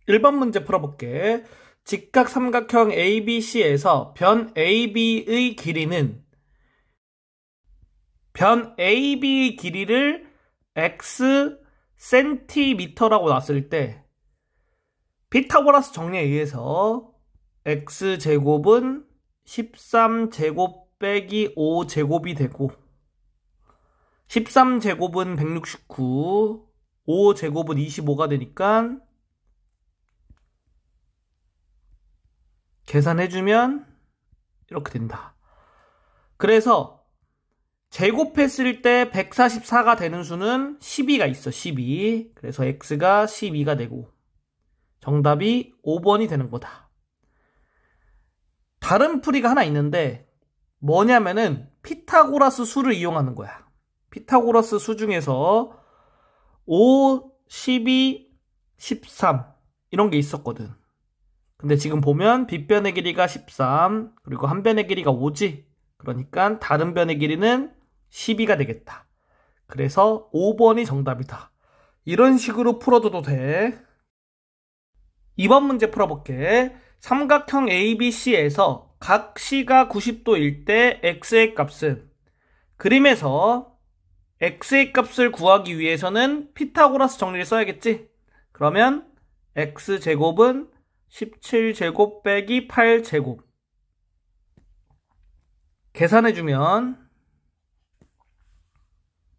1번 문제 풀어볼게. 직각 삼각형 ABC에서 변 AB의 길이는 변 AB의 길이를 x 센티미터라고 놨을 때 피타고라스 정리에 의해서 x제곱은 13제곱 빼기 5제곱이 되고 13제곱은 169, 5제곱은 25가 되니까 계산해주면 이렇게 된다. 그래서 제곱했을 때 144가 되는 수는 12가 있어. 12. 그래서 x가 12가 되고 정답이 5번이 되는 거다. 다른 풀이가 하나 있는데 뭐냐면은 피타고라스 수를 이용하는 거야. 피타고라스 수 중에서 5, 12, 13 이런 게 있었거든. 근데 지금 보면 빗변의 길이가 13 그리고 한 변의 길이가 5지. 그러니까 다른 변의 길이는 12가 되겠다. 그래서 5번이 정답이다. 이런 식으로 풀어줘도 돼. 2번 문제 풀어볼게. 삼각형 ABC에서 각 C가 90도일 때 X의 값은 그림에서 X의 값을 구하기 위해서는 피타고라스 정리를 써야겠지? 그러면 X제곱은 17제곱 빼기 8제곱 계산해주면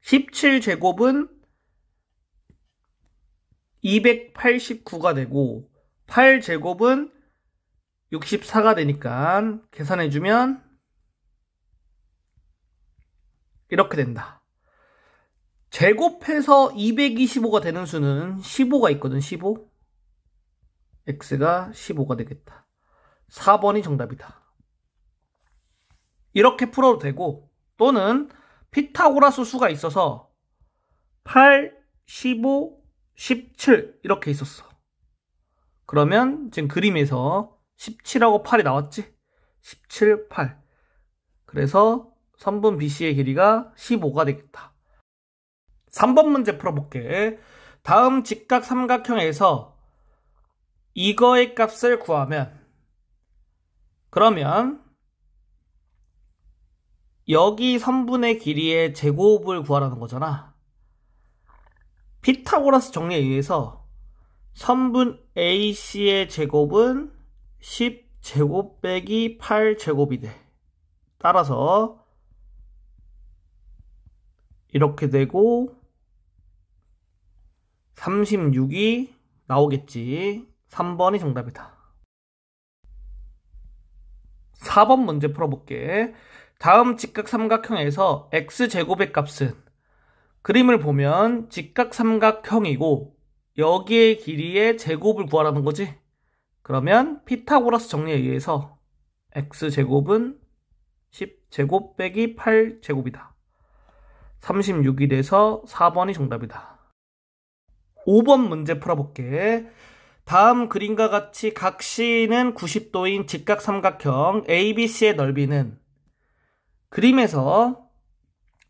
17제곱은 289가 되고 8제곱은 64가 되니까 계산해주면 이렇게 된다. 제곱해서 225가 되는 수는 15가 있거든. 15. x가 15가 되겠다. 4번이 정답이다. 이렇게 풀어도 되고 또는 피타고라스 수가 있어서 8, 15, 17 이렇게 있었어. 그러면 지금 그림에서 17하고 8이 나왔지? 17, 8. 그래서 선분 BC의 길이가 15가 되겠다. 3번 문제 풀어볼게. 다음 직각 삼각형에서 이거의 값을 구하면 그러면 여기 선분의 길이의 제곱을 구하라는 거잖아. 피타고라스 정리에 의해서 선분 AC의 제곱은 10제곱 빼기 8제곱이 돼. 따라서 이렇게 되고 36이 나오겠지. 3번이 정답이다. 4번 문제 풀어볼게. 다음 직각 삼각형에서 x제곱의 값은 그림을 보면 직각 삼각형이고 여기의 길이의 제곱을 구하라는 거지. 그러면 피타고라스 정리에 의해서 x제곱은 10제곱 빼기 8제곱이다. 36이 돼서 4번이 정답이다. 5번 문제 풀어볼게. 다음 그림과 같이 각 C는 90도인 직각 삼각형 ABC의 넓이는 그림에서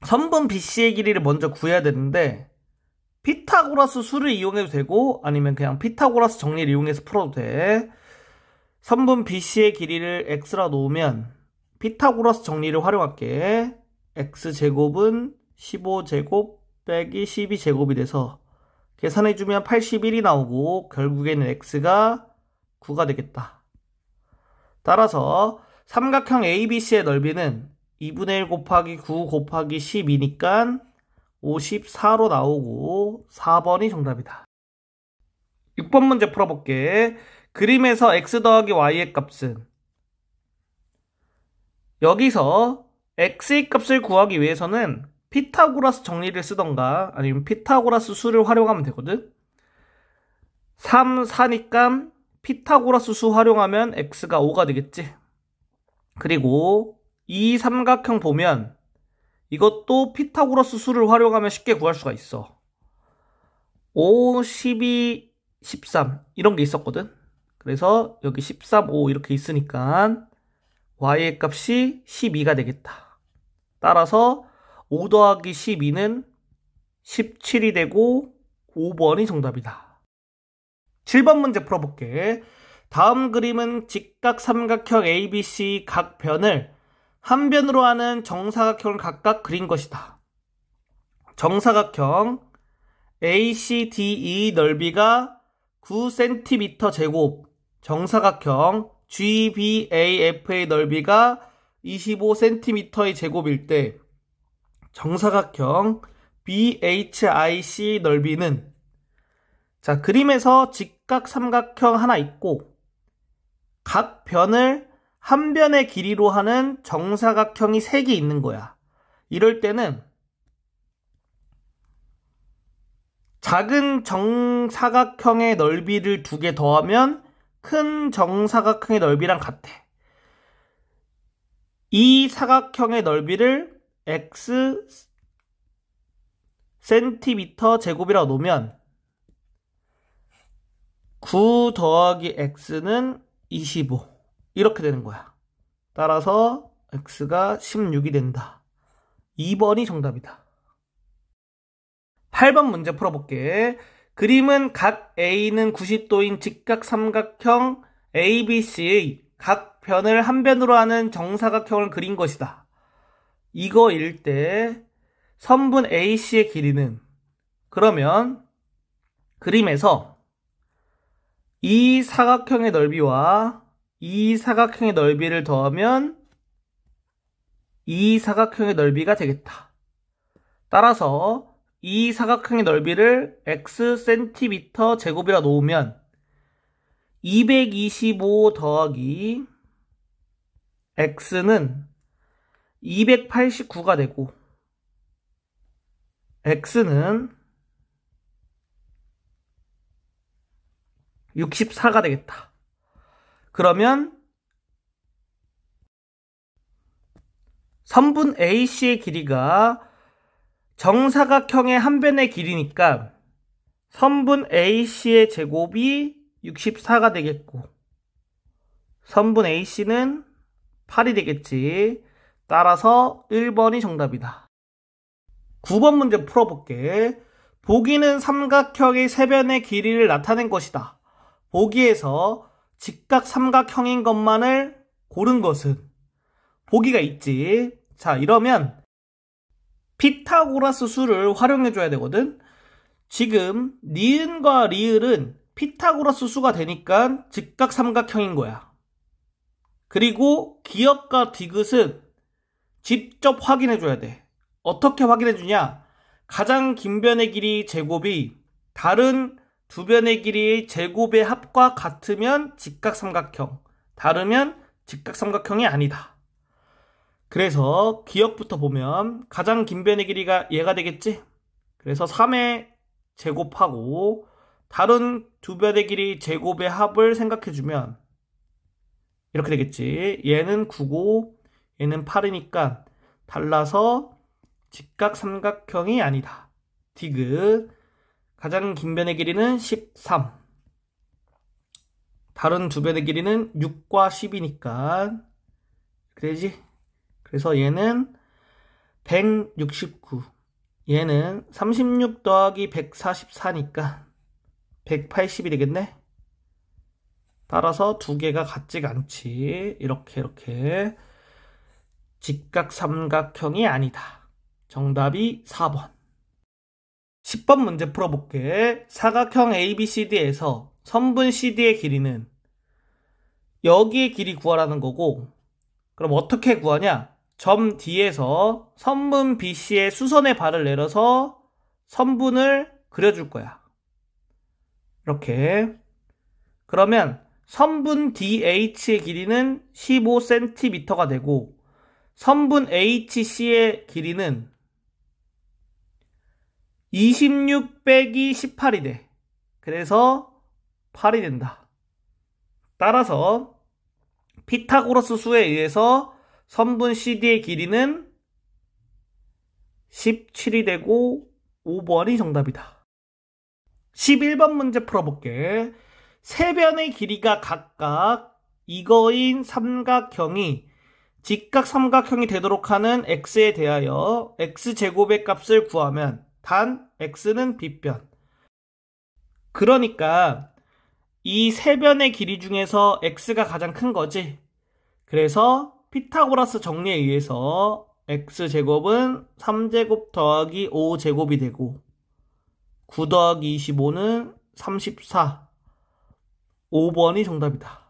선분 BC의 길이를 먼저 구해야 되는데 피타고라스 수를 이용해도 되고 아니면 그냥 피타고라스 정리를 이용해서 풀어도 돼. 선분 BC의 길이를 x라 놓으면 피타고라스 정리를 활용할게. x제곱은 15제곱 빼기 12제곱이 돼서 계산해주면 81이 나오고 결국에는 x가 9가 되겠다. 따라서 삼각형 ABC의 넓이는 2분의 1 곱하기 9 곱하기 12니까 54로 나오고 4번이 정답이다. 6번 문제 풀어볼게. 그림에서 x 더하기 y의 값은 여기서 x의 값을 구하기 위해서는 피타고라스 정리를 쓰던가 아니면 피타고라스 수를 활용하면 되거든. 3, 4니까 피타고라스 수 활용하면 x가 5가 되겠지. 그리고 이 삼각형 보면 이것도 피타고라스 수를 활용하면 쉽게 구할 수가 있어. 5, 12, 13 이런 게 있었거든. 그래서 여기 13, 5 이렇게 있으니까 y의 값이 12가 되겠다. 따라서 5 더하기 12는 17이 되고 5번이 정답이다. 7번 문제 풀어볼게. 다음 그림은 직각 삼각형 ABC 각 변을 한 변으로 하는 정사각형을 각각 그린 것이다. 정사각형 ACDE 넓이가 9cm 제곱, 정사각형 GBAF의 넓이가 25cm의 제곱일 때 정사각형 BHIC 넓이는, 자, 그림에서 직각 삼각형 하나 있고 각 변을 한 변의 길이로 하는 정사각형이 3개 있는 거야. 이럴 때는 작은 정사각형의 넓이를 2개 더하면 큰 정사각형의 넓이랑 같아. 이 사각형의 넓이를 x cm 제곱이라고 놓으면 9 더하기 x는 25 이렇게 되는 거야. 따라서 x가 16이 된다. 2번이 정답이다. 8번 문제 풀어볼게. 그림은 각 A는 90도인 직각 삼각형 ABC의 각 변을 한 변으로 하는 정사각형을 그린 것이다. 이거일 때 선분 AC의 길이는, 그러면 그림에서 이 사각형의 넓이와 이 사각형의 넓이를 더하면 이 사각형의 넓이가 되겠다. 따라서 이 사각형의 넓이를 x cm 제곱이라 놓으면 225 더하기 x는 289가 되고 x는 64가 되겠다. 그러면 선분 AC의 길이가 정사각형의 한 변의 길이니까 선분 AC의 제곱이 64가 되겠고 선분 AC는 8이 되겠지. 따라서 1번이 정답이다. 9번 문제 풀어볼게. 보기는 삼각형의 세 변의 길이를 나타낸 것이다. 보기에서 직각 삼각형인 것만을 고른 것은? 보기가 있지. 자, 이러면 피타고라스 수를 활용해줘야 되거든. 지금 니은과 리을은 피타고라스 수가 되니까 직각 삼각형인 거야. 그리고 기역과 디귿은 직접 확인해줘야 돼. 어떻게 확인해주냐? 가장 긴 변의 길이 제곱이 다른 두 변의 길이의 제곱의 합과 같으면 직각삼각형, 다르면 직각삼각형이 아니다. 그래서 기역부터 보면 가장 긴 변의 길이가 얘가 되겠지? 그래서 3의 제곱하고 다른 두 변의 길이 제곱의 합을 생각해주면 이렇게 되겠지. 얘는 9고 얘는 8이니까 달라서 직각삼각형이 아니다. 디귿 가장 긴 변의 길이는 13, 다른 두 변의 길이는 6과 10이니까 그래지. 그래서 얘는 169, 얘는 36 더하기 144니까 180이 되겠네. 따라서 두 개가 같지가 않지. 이렇게 직각삼각형이 아니다. 정답이 4번. 10번 문제 풀어볼게. 사각형 ABCD에서 선분 CD의 길이는 여기의 길이 구하라는 거고, 그럼 어떻게 구하냐? 점 D에서 선분 BC의 수선의 발을 내려서 선분을 그려줄 거야. 이렇게. 그러면 선분 DH의 길이는 15cm가 되고 선분 HC의 길이는 26 빼기 18이 돼. 그래서 8이 된다. 따라서 피타고라스 수에 의해서 선분 CD의 길이는 17이 되고 5번이 정답이다. 11번 문제 풀어볼게. 세 변의 길이가 각각 이거인 삼각형이 직각삼각형이 되도록 하는 x에 대하여 x제곱의 값을 구하면 단 x는 빗변. 그러니까 이 세 변의 길이 중에서 x가 가장 큰 거지. 그래서 피타고라스 정리에 의해서 x제곱은 3제곱 더하기 5제곱이 되고 9 더하기 25는 34. 5번이 정답이다.